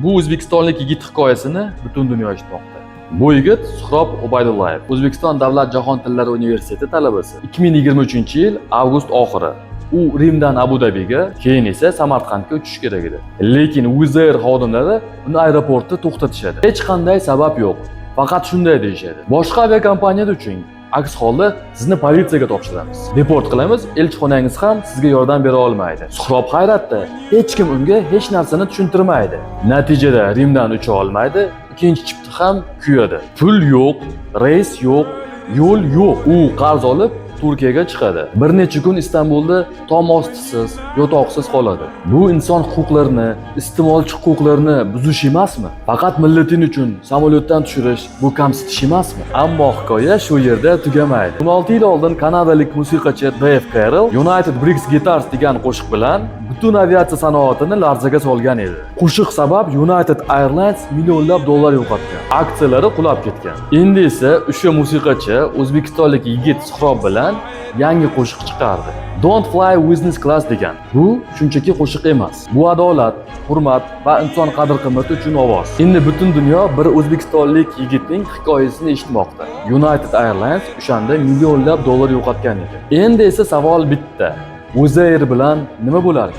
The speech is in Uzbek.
Bu O'zbekistonlik yigit hikoyasini butun dunyo eshitmoqda. Bu yigit Suhrob Ubaydullayev, O'zbekiston Davlat jahon tillari universiteti talabasi. 2023-yil avgust oxiri u Rimdan Abu Dabiga, keyin esa Samarqandga uchish kerak edi. Lekin Wizz Air xodimlari uni aeroportda to'xtatishadi. Hech qanday sabab yo'q. Faqat shunday deyishadi. Boshqa aviakompaniyada uchun, aks holda sizni politsiyaga topshiramiz. Deport qilamiz, elchixonangiz ham sizga yordam bera olmaydi. Suhrob hayratda, hech kim unga hech narsani tushuntirmaydi. Natijada Rimdan ucha olmaydi, ikkinchi chipta ham kuyadi. Pul yo'q, reys yo'q, yo'l yo'q. U qarz olib Turkiyaga chiqadi. Bir necha kun Istanbulda tom ostisiz, yotoqsiz qoladi. Bu inson huquqlarini, iste'molchi huquqlarini buzish emasmi? Faqat millating uchun samolyotdan tushirish bu kamsitish emasmi? Ammo hikoya shu yerda tugamaydi. 16 yil oldin kanadalik musiqachi Dave Carroll United Bricks Guitars degan qo'shiq bilan butun aviatsiya sanoatini larzaga solgan edi. Qo'shiq sabab United Airlines millionlab dollar yo'qotgan. Aksiyalari qulab ketgan. Endi esa o'sha musiqachi o'zbekistonlik yigit Suhrob bilan yangi qo'shiq chiqardi. Don't fly business class degan. Bu shunchaki qo'shiq emas. Bu adolat, hurmat va inson qadr-qimmati uchun ovoz. Endi butun dunyo bir o'zbekistonlik yigitning hikoyasini eshitmoqda. United Airlines o'shanda millionlab dollar yo'qotgan edi. Endi esa savol bitta. Wizz Air bilan nima bo'lar ekan?